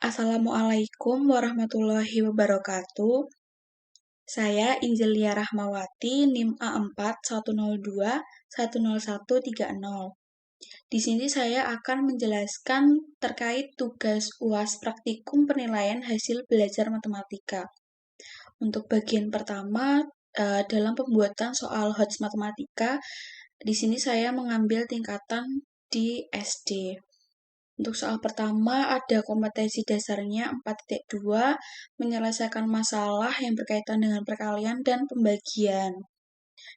Assalamualaikum warahmatullahi wabarakatuh. Saya Injelia Rahmawati, NIM A4102101130. Di sini saya akan menjelaskan terkait tugas UAS praktikum penilaian hasil belajar matematika. Untuk bagian pertama, dalam pembuatan soal HOTS matematika, di sini saya mengambil tingkatan di SD. Untuk soal pertama ada kompetensi dasarnya 4.2, menyelesaikan masalah yang berkaitan dengan perkalian dan pembagian.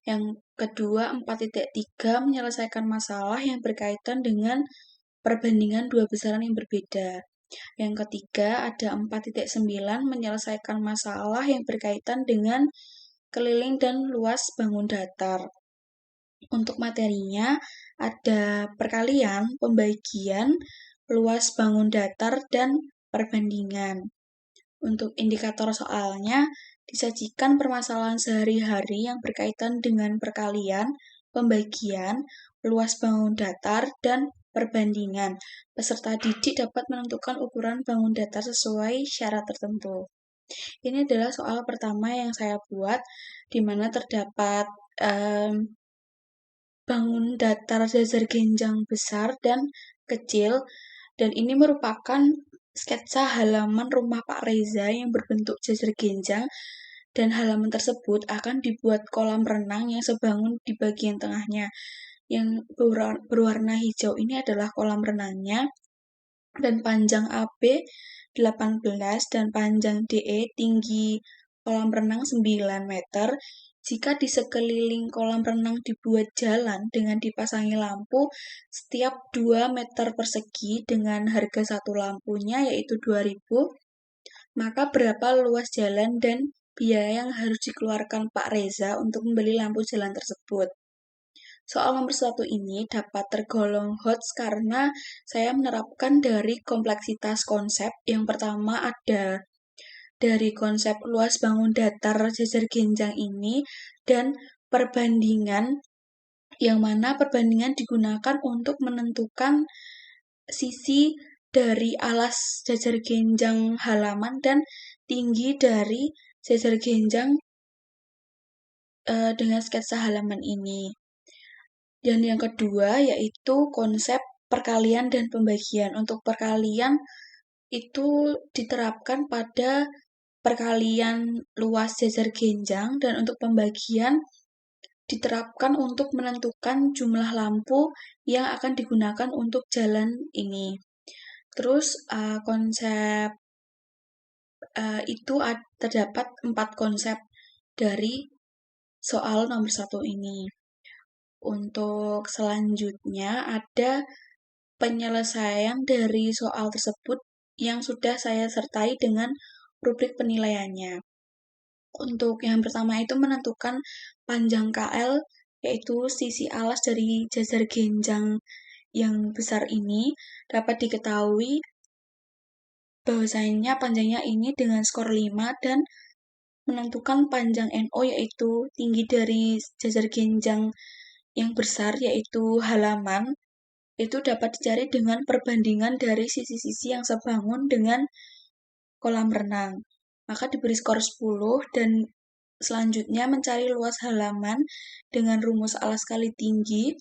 Yang kedua 4.3, menyelesaikan masalah yang berkaitan dengan perbandingan dua besaran yang berbeda. Yang ketiga ada 4.9, menyelesaikan masalah yang berkaitan dengan keliling dan luas bangun datar. Untuk materinya ada perkalian, pembagian, luas bangun datar, dan perbandingan. Untuk indikator soalnya, disajikan permasalahan sehari-hari yang berkaitan dengan perkalian, pembagian, luas bangun datar, dan perbandingan. Peserta didik dapat menentukan ukuran bangun datar sesuai syarat tertentu. Ini adalah soal pertama yang saya buat, di mana terdapat bangun datar jajar genjang besar dan kecil, dan ini merupakan sketsa halaman rumah Pak Reza yang berbentuk jajar genjang, dan halaman tersebut akan dibuat kolam renang yang sebangun di bagian tengahnya. Yang berwarna hijau ini adalah kolam renangnya, dan panjang AB 18 dan panjang DE tinggi kolam renang 9 meter. Jika di sekeliling kolam renang dibuat jalan dengan dipasangi lampu setiap 2 meter persegi dengan harga satu lampunya yaitu 2.000, maka berapa luas jalan dan biaya yang harus dikeluarkan Pak Reza untuk membeli lampu jalan tersebut? Soal nomor 1 ini dapat tergolong HOTS karena saya menerapkan dari kompleksitas konsep. Yang pertama ada dari konsep luas bangun datar jajar genjang ini dan perbandingan, yang mana perbandingan digunakan untuk menentukan sisi dari alas jajar genjang halaman dan tinggi dari jajar genjang dengan sketsa halaman ini. Dan yang kedua yaitu konsep perkalian dan pembagian. Untuk perkalian itu diterapkan pada perkalian luas jajar genjang, dan untuk pembagian diterapkan untuk menentukan jumlah lampu yang akan digunakan untuk jalan ini. Terus konsep itu terdapat 4 konsep dari soal nomor 1 ini. Untuk selanjutnya ada penyelesaian dari soal tersebut yang sudah saya sertai dengan rubrik penilaiannya. Untuk yang pertama itu menentukan panjang KL, yaitu sisi alas dari jajar genjang yang besar ini. Dapat diketahui bahwasanya panjangnya ini dengan skor 5, dan menentukan panjang NO yaitu tinggi dari jajar genjang yang besar yaitu halaman, itu dapat dicari dengan perbandingan dari sisi-sisi yang sebangun dengan kolam renang. Maka diberi skor 10, dan selanjutnya mencari luas halaman dengan rumus alas kali tinggi,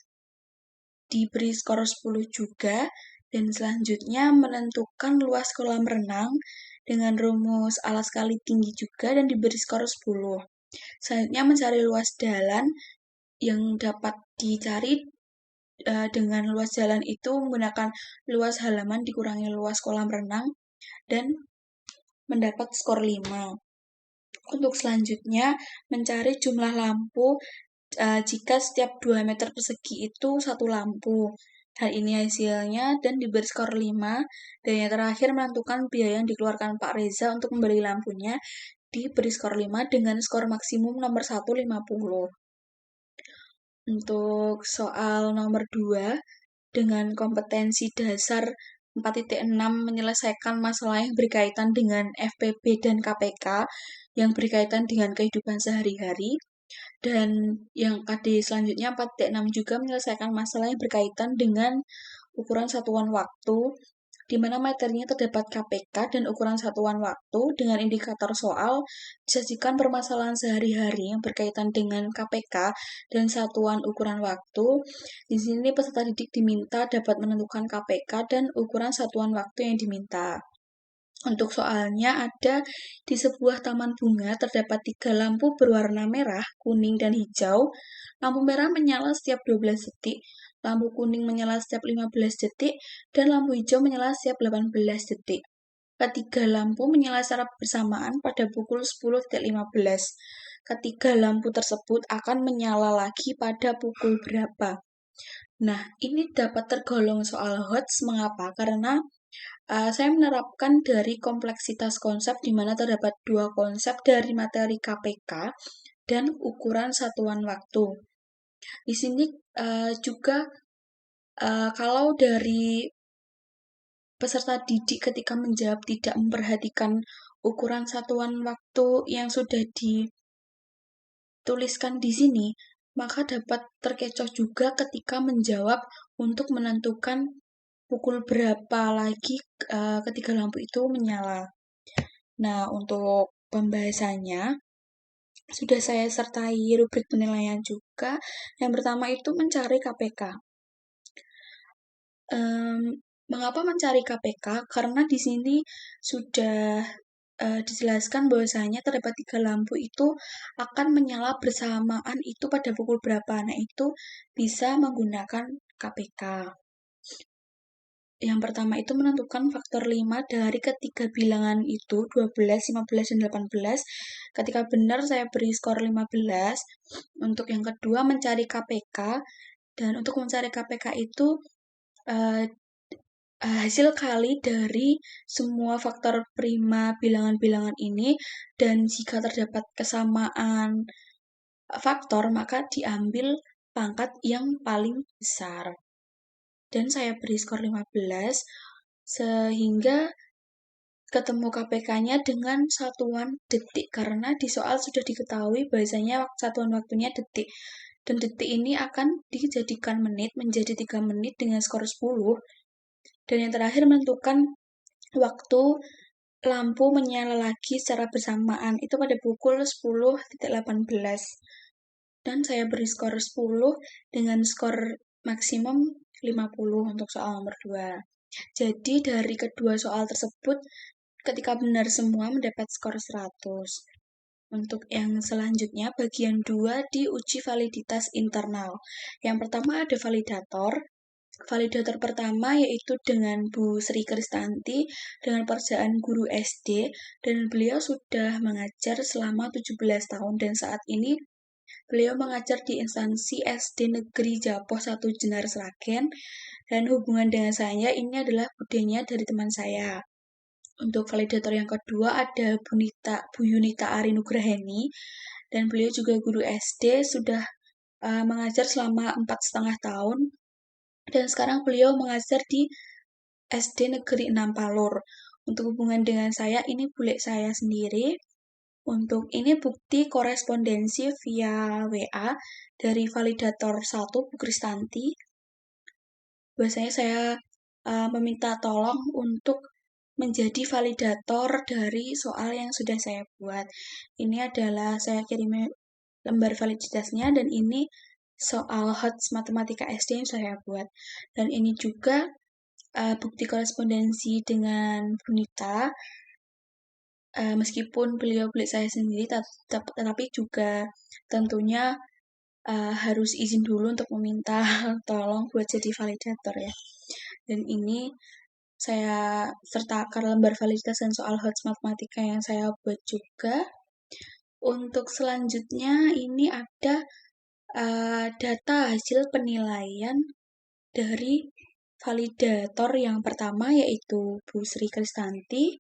diberi skor 10 juga, dan selanjutnya menentukan luas kolam renang dengan rumus alas kali tinggi juga dan diberi skor 10. Selanjutnya mencari luas jalan yang dapat dicari dengan luas jalan itu menggunakan luas halaman dikurangi luas kolam renang dan mendapat skor 5. Untuk selanjutnya mencari jumlah lampu jika setiap 2 meter persegi itu satu lampu. Hal ini hasilnya dan diberi skor 5. Dan yang terakhir menentukan biaya yang dikeluarkan Pak Reza untuk membeli lampunya, diberi skor 5 dengan skor maksimum nomor 1 50. Untuk soal nomor 2 dengan kompetensi dasar 4.6, menyelesaikan masalah yang berkaitan dengan FPB dan KPK yang berkaitan dengan kehidupan sehari-hari. Dan yang KD selanjutnya 4.6 juga menyelesaikan masalah yang berkaitan dengan ukuran satuan waktu. di mana materinya terdapat KPK dan ukuran satuan waktu dengan indikator soal disajikan permasalahan sehari-hari yang berkaitan dengan KPK dan satuan ukuran waktu. Di sini peserta didik diminta dapat menentukan KPK dan ukuran satuan waktu yang diminta. Untuk soalnya ada di sebuah taman bunga terdapat 3 lampu berwarna merah, kuning, dan hijau. Lampu merah menyala setiap 12 detik, lampu kuning menyala setiap 15 detik, dan lampu hijau menyala setiap 18 detik. Ketiga lampu menyala secara bersamaan pada pukul 10.15. Ketiga lampu tersebut akan menyala lagi pada pukul berapa? Nah, ini dapat tergolong soal HOTS. Mengapa? Karena saya menerapkan dari kompleksitas konsep di mana terdapat dua konsep dari materi KPK dan ukuran satuan waktu. Di sini juga kalau dari peserta didik ketika menjawab tidak memperhatikan ukuran satuan waktu yang sudah dituliskan di sini, maka dapat terkecoh juga ketika menjawab untuk menentukan pukul berapa lagi ketika lampu itu menyala. Nah, untuk pembahasannya, sudah saya sertai rubrik penilaian juga. Yang pertama itu mencari KPK. Mengapa mencari KPK? Karena di sini sudah dijelaskan bahwasanya terdapat 3 lampu itu akan menyala bersamaan itu pada pukul berapa. Nah, itu bisa menggunakan KPK. Yang pertama itu menentukan faktor 5 dari ketiga bilangan itu, 12, 15, dan 18. Ketika benar saya beri skor 15. Untuk yang kedua mencari KPK. Dan untuk mencari KPK itu hasil kali dari semua faktor prima bilangan-bilangan ini, dan jika terdapat kesamaan faktor maka diambil pangkat yang paling besar. Dan saya beri skor 15 sehingga ketemu KPK-nya dengan satuan detik karena di soal sudah diketahui bahasanya satuan waktunya detik. Dan detik ini akan dijadikan menit menjadi 3 menit dengan skor 10. Dan yang terakhir menentukan waktu lampu menyala lagi secara bersamaan itu pada pukul 10.18. Dan saya beri skor 10 dengan skor maksimum 50 untuk soal nomor 2. Jadi dari kedua soal tersebut ketika benar semua mendapat skor 100. Untuk yang selanjutnya bagian 2 diuji validitas internal. Yang pertama ada validator. Validator pertama yaitu dengan Bu Sri Kristanti dengan pekerjaan guru SD dan beliau sudah mengajar selama 17 tahun dan saat ini beliau mengajar di instansi SD Negeri Japoh 1 Jenar Sragen dan hubungan dengan saya ini adalah budenya dari teman saya. Untuk validator yang kedua ada Bu Yunita Ari Nugraheni dan beliau juga guru SD sudah mengajar selama 4,5 tahun dan sekarang beliau mengajar di SD Negeri 6 Palur. Untuk hubungan dengan saya ini bule saya sendiri. Untuk ini bukti korespondensi via WA dari validator 1 Bu Kristanti. Biasanya saya meminta tolong untuk menjadi validator dari soal yang sudah saya buat. Ini adalah saya kirim lembar validitasnya dan ini soal HOTS Matematika SD yang saya buat. Dan ini juga bukti korespondensi dengan Bunita. Meskipun beliau saya sendiri, tetapi juga tentunya harus izin dulu untuk meminta tolong buat jadi validator ya. Dan ini saya sertakan lembar validitas dan soal HOTS Matematika yang saya buat juga. Untuk selanjutnya ini ada data hasil penilaian dari validator yang pertama yaitu Bu Sri Kristanti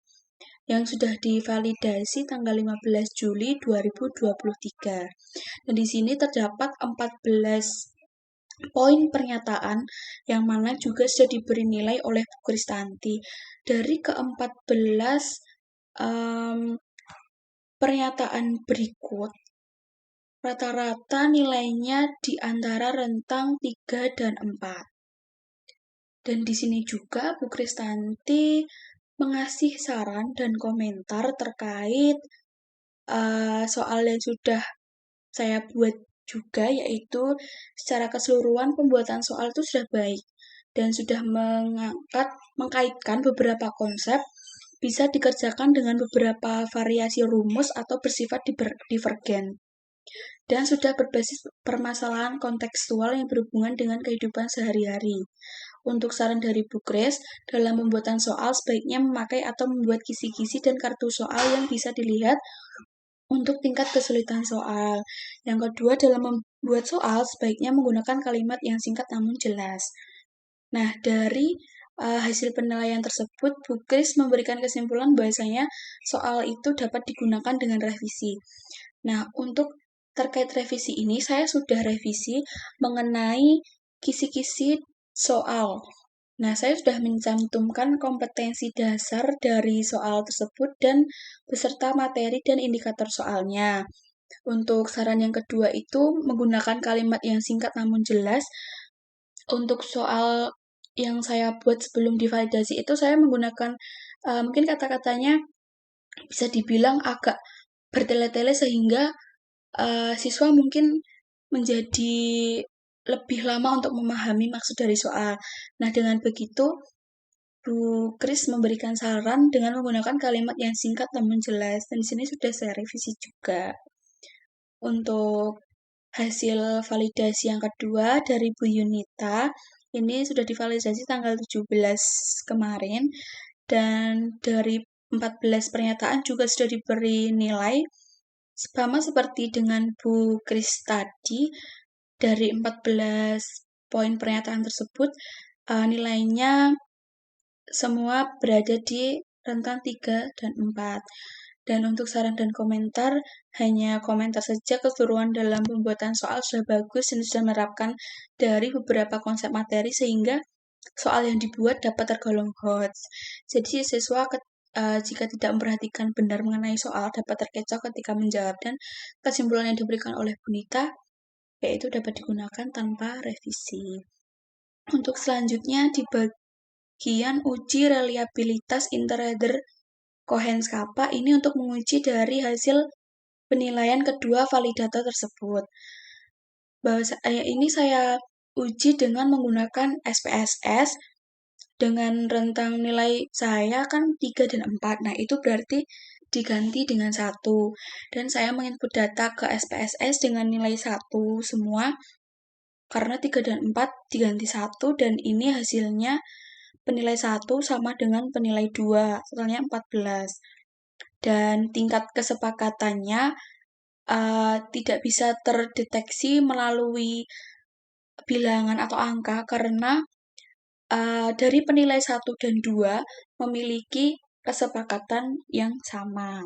yang sudah divalidasi tanggal 15 Juli 2023. Dan di sini terdapat 14 poin pernyataan yang mana juga sudah diberi nilai oleh Bu Kristanti. Dari ke-14 pernyataan berikut, rata-rata nilainya di antara rentang 3 dan 4. Dan di sini juga Bu Kristanti mengasih saran dan komentar terkait soal yang sudah saya buat juga, yaitu secara keseluruhan pembuatan soal itu sudah baik dan sudah mengkaitkan beberapa konsep, bisa dikerjakan dengan beberapa variasi rumus atau bersifat divergen, dan sudah berbasis permasalahan kontekstual yang berhubungan dengan kehidupan sehari-hari. Untuk saran dari Bu Kris, dalam pembuatan soal sebaiknya memakai atau membuat kisi-kisi dan kartu soal yang bisa dilihat untuk tingkat kesulitan soal. Yang kedua, dalam membuat soal sebaiknya menggunakan kalimat yang singkat namun jelas. Nah, dari hasil penilaian tersebut, Bu Kris memberikan kesimpulan bahwasanya soal itu dapat digunakan dengan revisi. Nah, untuk terkait revisi ini, saya sudah revisi mengenai kisi-kisi soal. Nah, saya sudah mencantumkan kompetensi dasar dari soal tersebut dan beserta materi dan indikator soalnya. Untuk saran yang kedua itu menggunakan kalimat yang singkat namun jelas. Untuk soal yang saya buat sebelum divalidasi itu saya menggunakan mungkin kata-katanya bisa dibilang agak bertele-tele sehingga siswa mungkin menjadi lebih lama untuk memahami maksud dari soal. Nah, dengan begitu Bu Kris memberikan saran dengan menggunakan kalimat yang singkat namun jelas, dan di sini sudah saya revisi juga. Untuk hasil validasi yang kedua dari Bu Yunita, ini sudah divalidasi tanggal 17 kemarin, dan dari 14 pernyataan juga sudah diberi nilai, sama seperti dengan Bu Kris tadi. Dari 14 poin pernyataan tersebut, nilainya semua berada di rentang 3 dan 4. Dan untuk saran dan komentar, hanya komentar saja keseluruhan dalam pembuatan soal sudah bagus dan sudah menerapkan dari beberapa konsep materi sehingga soal yang dibuat dapat tergolong HOTS. Jadi siswa jika tidak memperhatikan benar mengenai soal dapat terkecoh ketika menjawab, dan kesimpulan yang diberikan oleh Bunita yaitu dapat digunakan tanpa revisi. Untuk selanjutnya di bagian uji reliabilitas interreader Cohen Kappa, ini untuk menguji dari hasil penilaian kedua validator tersebut. Ini saya uji dengan menggunakan SPSS dengan rentang nilai saya kan 3 dan 4. Nah, itu berarti diganti dengan 1. Dan saya menginput data ke SPSS dengan nilai 1 semua, karena 3 dan 4 diganti 1, dan ini hasilnya penilai 1 sama dengan penilai 2, totalnya 14. Dan tingkat kesepakatannya tidak bisa terdeteksi melalui bilangan atau angka karena dari penilai 1 dan 2 memiliki kesepakatan yang sama.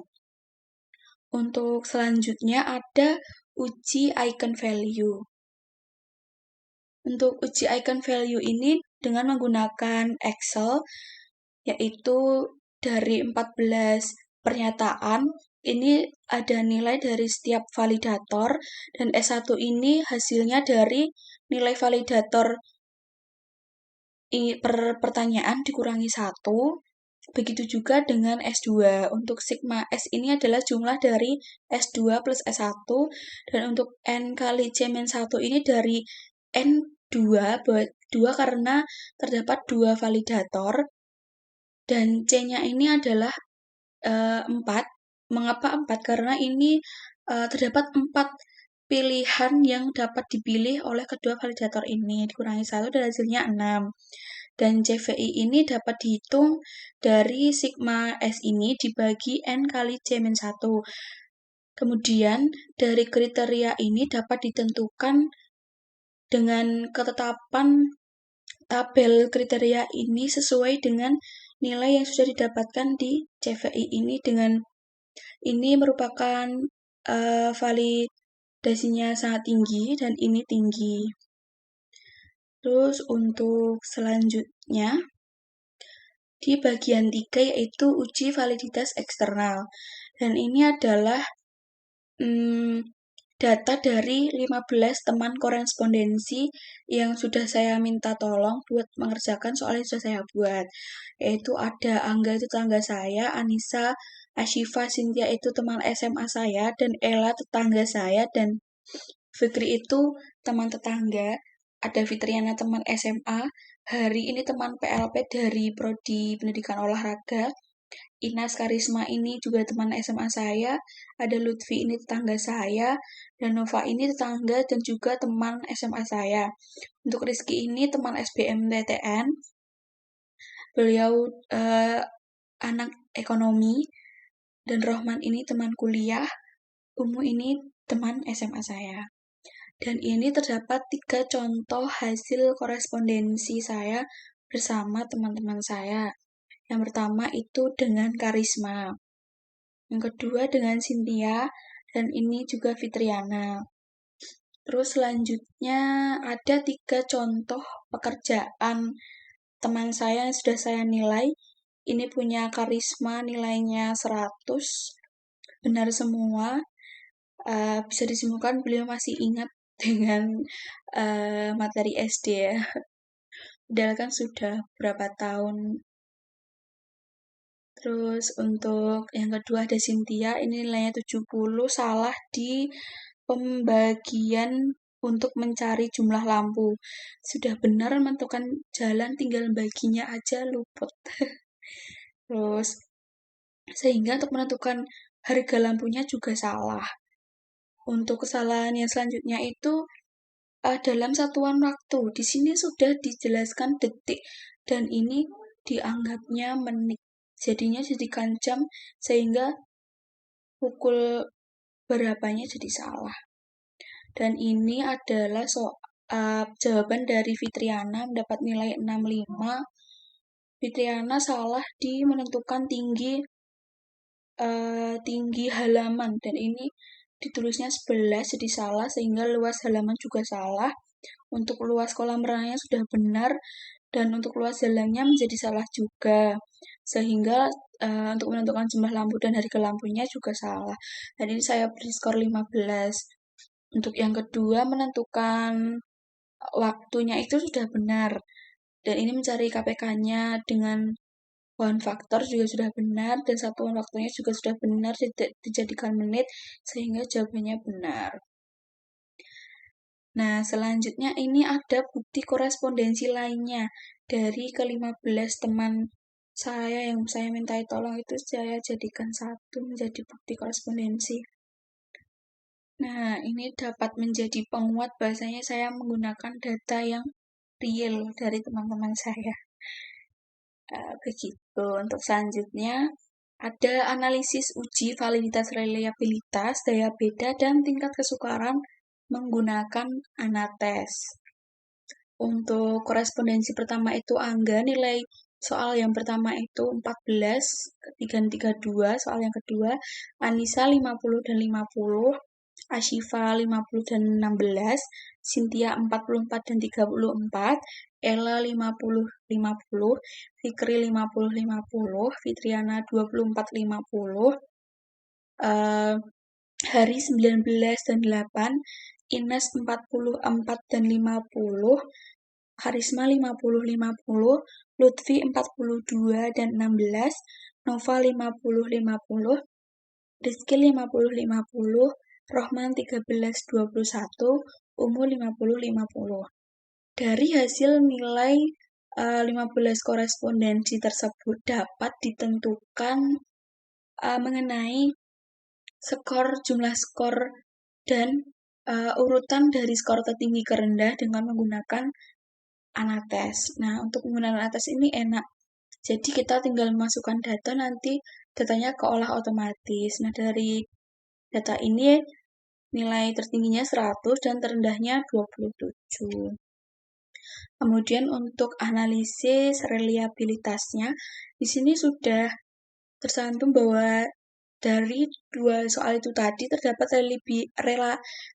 Untuk selanjutnya ada uji icon value. Untuk uji icon value ini dengan menggunakan Excel, yaitu dari 14 pernyataan, ini ada nilai dari setiap validator, dan S1 ini hasilnya dari nilai validator per pertanyaan dikurangi 1, begitu juga dengan S2. Untuk sigma S ini adalah jumlah dari S2 plus S1, dan untuk N kali C-1 ini dari N2, 2 karena terdapat 2 validator, dan C-nya ini adalah 4. Mengapa 4? Karena ini terdapat 4 pilihan yang dapat dipilih oleh kedua validator ini, dikurangi 1 dan hasilnya 6. Dan CVI ini dapat dihitung dari sigma S ini dibagi N kali C-1. Kemudian dari kriteria ini dapat ditentukan dengan ketetapan tabel kriteria ini sesuai dengan nilai yang sudah didapatkan di CVI ini. Dengan ini merupakan validasinya sangat tinggi dan ini tinggi. Terus untuk selanjutnya di bagian 3 yaitu uji validitas eksternal. Dan ini adalah data dari 15 teman korespondensi yang sudah saya minta tolong buat mengerjakan soal yang sudah saya buat. Yaitu ada Angga itu tetangga saya, Anissa, Ashifa, Cynthia itu teman SMA saya, dan Ella tetangga saya, dan Fikri itu teman tetangga. Ada Fitriana teman SMA, Hari ini teman PLP dari Prodi Pendidikan Olahraga, Inas Karisma ini juga teman SMA saya, ada Lutfi ini tetangga saya, dan Nova ini tetangga dan juga teman SMA saya. Untuk Rizky ini teman SBMPTN, beliau anak ekonomi, dan Rohman ini teman kuliah, Umu ini teman SMA saya. Dan ini terdapat 3 contoh hasil korespondensi saya bersama teman-teman saya. Yang pertama itu dengan Karisma. Yang kedua dengan Cynthia, dan ini juga Fitriana. Terus selanjutnya ada 3 contoh pekerjaan teman saya yang sudah saya nilai. Ini punya Karisma nilainya 100, benar semua. Bisa disimpulkan beliau masih ingat dengan materi SD ya. Padahal kan sudah berapa tahun. Terus untuk yang kedua ada Cynthia, ini nilainya 70, salah di pembagian untuk mencari jumlah lampu. Sudah benar menentukan jalan, tinggal baginya aja luput. Terus, sehingga untuk menentukan harga lampunya juga salah. Untuk kesalahan yang selanjutnya itu dalam satuan waktu. Di sini sudah dijelaskan detik, dan ini dianggapnya menit. Jadinya jadikan jam, sehingga pukul berapanya jadi salah. Dan ini adalah jawaban dari Fitriana mendapat nilai 65. Fitriana salah di menentukan tinggi halaman, dan ini ditulisnya 11 jadi salah, sehingga luas halaman juga salah. Untuk luas kolam renangnya sudah benar, dan untuk luas jalannya menjadi salah juga, sehingga untuk menentukan jumlah lampu dan harga lampunya juga salah. Dan ini saya beri skor 15. Untuk yang kedua menentukan waktunya itu sudah benar, dan ini mencari KPK-nya dengan one faktor juga sudah benar, dan satuan waktunya juga sudah benar, tidak dijadikan menit, sehingga jawabannya benar. Nah, selanjutnya ini ada bukti korespondensi lainnya dari ke-15 teman saya yang saya mintai tolong, itu saya jadikan satu menjadi bukti korespondensi. Nah, ini dapat menjadi penguat bahasanya saya menggunakan data yang real dari teman-teman saya. Begitu. Untuk selanjutnya, ada analisis uji validitas reliabilitas, daya beda, dan tingkat kesukaran menggunakan ANATES. Untuk korespondensi pertama itu Angga, nilai soal yang pertama itu 14, dan 32, soal yang kedua. Anissa 50 dan 50, Ashifa 50 dan 16, Cynthia 44 dan 34, Ella 50 50, Fikri 50 50, Fitriana 24 50, Hari 19 dan 8, Ines 44 dan 50, Karisma 50 50, Lutfi 42 dan 16, Nova 50 50, Rizky 50 50, Rohman 13 21, Umu 50 50. Dari hasil nilai 15 korespondensi tersebut dapat ditentukan mengenai jumlah skor dan urutan dari skor tertinggi ke rendah dengan menggunakan ANATES. Nah, untuk menggunakan ANATES ini enak. Jadi kita tinggal masukkan data, nanti datanya keolah otomatis. Nah, dari data ini nilai tertingginya 100 dan terendahnya 27. Kemudian untuk analisis reliabilitasnya, di sini sudah tercantum bahwa dari 2 soal itu tadi terdapat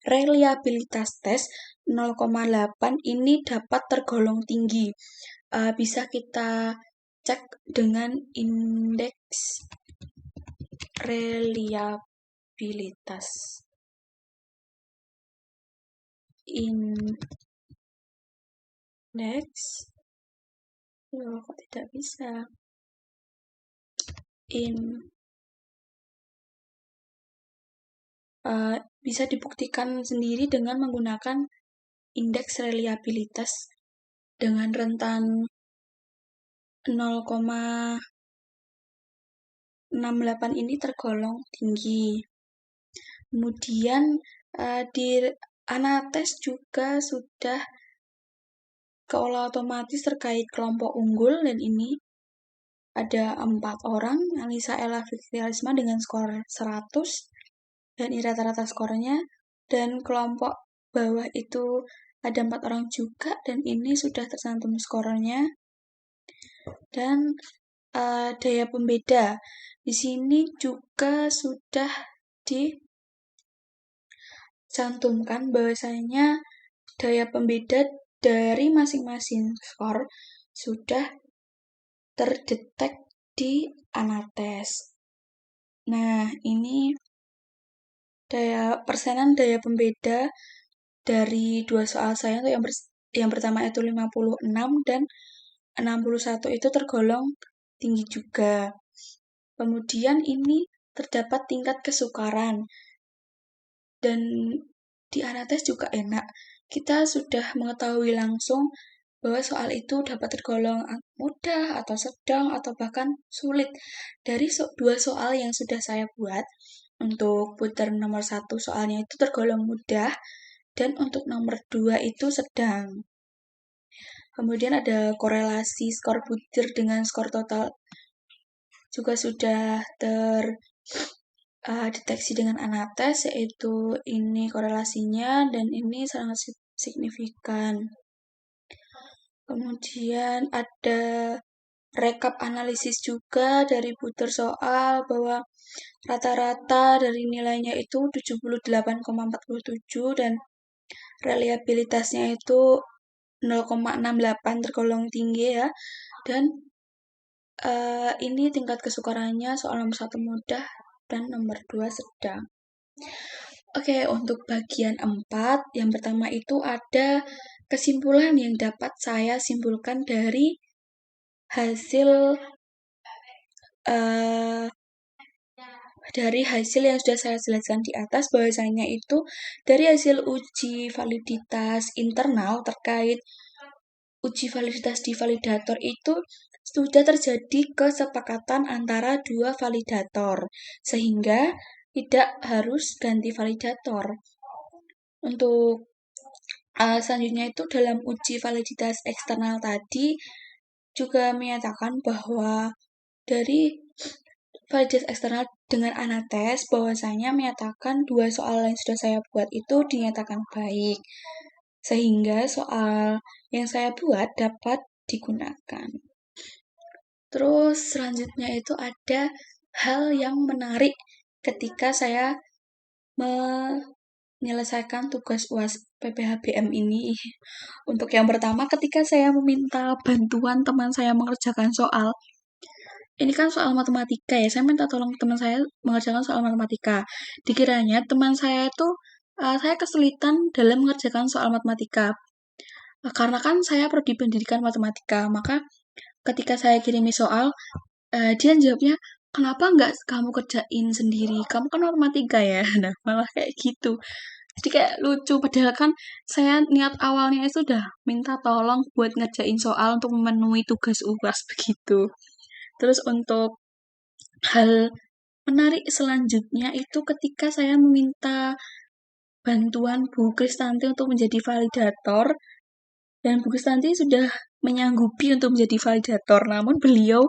reliabilitas tes 0,8 ini dapat tergolong tinggi. Bisa kita cek dengan indeks reliabilitas. indeks, loh kok tidak bisa, bisa dibuktikan sendiri dengan menggunakan indeks reliabilitas dengan rentan 0,68 ini tergolong tinggi. Kemudian di Anates juga sudah keolah otomatis terkait kelompok unggul, dan ini ada 4 orang, Alisa Ella Fikrialisma dengan skor 100, dan ini rata-rata skornya, dan kelompok bawah itu ada 4 orang juga, dan ini sudah tercantum skornya. Dan daya pembeda di sini juga sudah dicantumkan bahwasanya daya pembeda dari masing-masing skor sudah terdetek di Anates. Nah, ini persenan daya pembeda dari dua soal saya untuk yang pertama itu 56 dan 61 itu tergolong tinggi juga. Kemudian ini terdapat tingkat kesukaran. Dan di Anates juga enak. Kita sudah mengetahui langsung bahwa soal itu dapat tergolong mudah atau sedang atau bahkan sulit. Dari dua soal yang sudah saya buat, untuk puter nomor 1 soalnya itu tergolong mudah, dan untuk nomor 2 itu sedang. Kemudian ada korelasi skor puter dengan skor total juga sudah terdeteksi dengan Anates, yaitu ini korelasinya dan ini sangat signifikan. Kemudian ada rekap analisis juga dari puter soal bahwa rata-rata dari nilainya itu 78,47 dan reliabilitasnya itu 0,68 tergolong tinggi ya. Dan ini tingkat kesukarannya soal nomor 1 mudah dan nomor 2 sedang. Oke, untuk bagian 4, yang pertama itu ada kesimpulan yang dapat saya simpulkan dari hasil yang sudah saya jelaskan di atas, bahwasanya itu dari hasil uji validitas internal terkait uji validitas di validator itu sudah terjadi kesepakatan antara dua validator, sehingga tidak harus ganti validator. Untuk selanjutnya itu dalam uji validitas eksternal tadi juga menyatakan bahwa dari validitas eksternal dengan Anates bahwasanya menyatakan dua soal yang sudah saya buat itu dinyatakan baik, sehingga soal yang saya buat dapat digunakan. Terus selanjutnya itu ada hal yang menarik ketika saya menyelesaikan tugas UAS PPHBM ini. Untuk yang pertama, ketika saya meminta bantuan teman saya mengerjakan soal, ini kan soal matematika ya, saya minta tolong teman saya mengerjakan soal matematika. Dikiranya teman saya itu, saya kesulitan dalam mengerjakan soal matematika. Karena kan saya prodi pendidikan matematika, maka ketika saya kirimi soal, dia jawabnya, kenapa nggak kamu kerjain sendiri? Kamu kan matematika ya. Nah, malah kayak gitu. Jadi kayak lucu, padahal kan saya niat awalnya itu udah minta tolong buat ngerjain soal untuk memenuhi tugas UAS begitu. Terus untuk hal menarik selanjutnya itu ketika saya meminta bantuan Bu Kristanti untuk menjadi validator, dan Bu Kristanti sudah menyanggupi untuk menjadi validator, namun beliau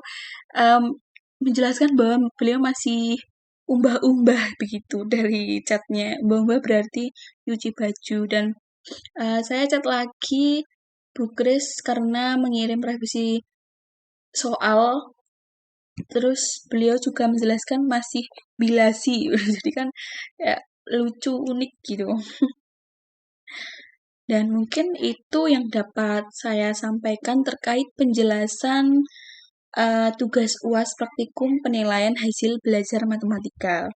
menjelaskan bahwa beliau masih umbah-umbah begitu dari chatnya. Umbah-umbah berarti nyuci baju, dan saya chat lagi Bu Kris karena mengirim revisi soal. Terus beliau juga menjelaskan masih bilasi. Jadi kan ya, lucu, unik gitu. Dan mungkin itu yang dapat saya sampaikan terkait penjelasan tugas UAS praktikum penilaian hasil belajar matematika.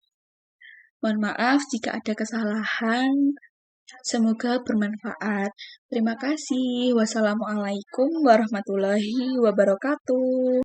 Mohon maaf jika ada kesalahan. Semoga bermanfaat. Terima kasih. Wassalamualaikum warahmatullahi wabarakatuh.